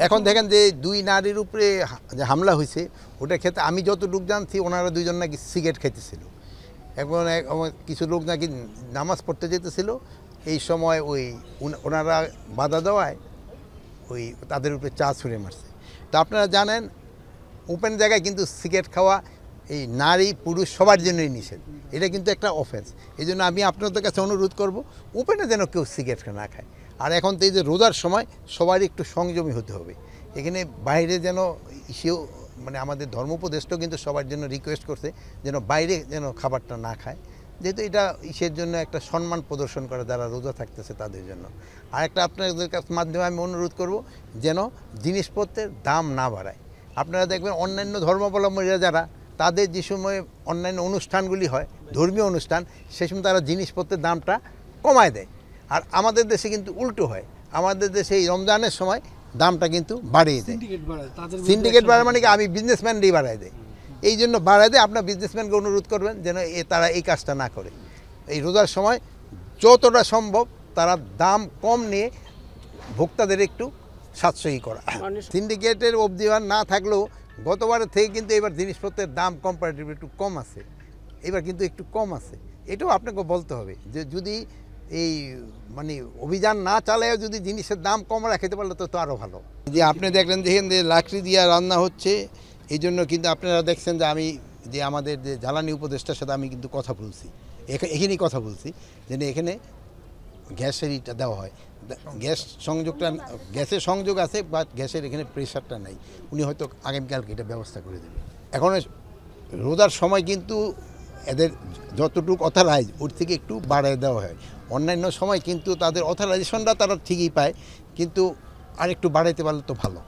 এখন দেখেন যে দুই নারীর উপরে যে হামলা হয়েছে ওটার ক্ষেত্রে আমি যতটুকু জানছি ওনারা দুইজন নাকি সিগারেট খাইতেছিল। এখন কিছু লোক নাকি নামাজ পড়তে যেতেছিল, এই সময় ওই ওনারা বাধা দেওয়ায় ওই তাদের উপরে চা ছুঁড়ে মারছে। তো আপনারা জানেন ওপেন জায়গায় কিন্তু সিগারেট খাওয়া এই নারী পুরুষ সবার জন্যই নিষেধ, এটা কিন্তু একটা অফেন্স। এই জন্য আমি আপনাদের কাছে অনুরোধ করব ওপেনে যেন কেউ সিগারেট না খায়। আর এখন তো এই যে রোজার সময় সবারই একটু সংযমী হতে হবে, এখানে বাইরে যেন সেও মানে আমাদের ধর্মোপদেষ্টাও কিন্তু সবার জন্য রিকোয়েস্ট করছে যেন বাইরে যেন খাবারটা না খায়, যেহেতু এটা ইসের জন্য একটা সম্মান প্রদর্শন করে যারা রোজা থাকতেছে তাদের জন্য। আর একটা আপনাদের কাছে মাধ্যমে আমি অনুরোধ করব যেন জিনিসপত্রের দাম না বাড়ায়। আপনারা দেখবেন অন্যান্য ধর্মাবলম্বীরা যারা তাদের যে সময় অন্যান্য অনুষ্ঠানগুলি হয় ধর্মীয় অনুষ্ঠান, সে সময় তারা জিনিসপত্রের দামটা কমায় দেয়। আর আমাদের দেশে কিন্তু উল্টো হয়, আমাদের দেশে এই রমজানের সময় দামটা কিন্তু বাড়িয়ে দেয়। সিন্ডিকেট বাড়ায় মানে কি আমি বিজনেসম্যানরাই বাড়ায় দেয়, এই জন্য বাড়ায় দেয়। আপনার বিজনেসম্যানকে অনুরোধ করবেন যেন তারা এই কাজটা না করে। এই রোজার সময় যতটা সম্ভব তারা দাম কম নিয়ে ভোক্তাদের একটু সাশ্রয়ী করা। সিন্ডিকেটের অবধিমান না থাকলেও গতবারের থেকে কিন্তু এবার জিনিসপত্রের দাম কম্পারেটিভলি একটু কম আছে, এবার কিন্তু একটু কম আছে। এটাও আপনাকে বলতে হবে যে যদি এই মানে অভিযান না চালায় যদি জিনিসের দাম কম রাখতে পারলে তো আরও ভালো। যে আপনি দেখলেন দেখেন যে লাকড়ি দিয়ে রান্না হচ্ছে, এই জন্য কিন্তু আপনারা দেখছেন যে আমি যে আমাদের যে জ্বালানি উপদেষ্টার সাথে আমি কিন্তু কথা বলছি, এখানেই কথা বলছি যে এখানে গ্যাসের ইটা দেওয়া হয়, গ্যাস সংযোগটা গ্যাসের সংযোগ আছে বাট গ্যাসের এখানে প্রেশারটা নাই। উনি হয়তো আগামীকালকে এটা ব্যবস্থা করে দেবে। এখন রোজার সময় কিন্তু এদের যতটুকু অথরাইজ ওর থেকে একটু বাড়িয়ে দেওয়া হয়, অন্যান্য সময় কিন্তু তাদের অথরাইজেশনটা তারা ঠিকই পায়, কিন্তু আর একটু বাড়াইতে পারলে তো ভালো।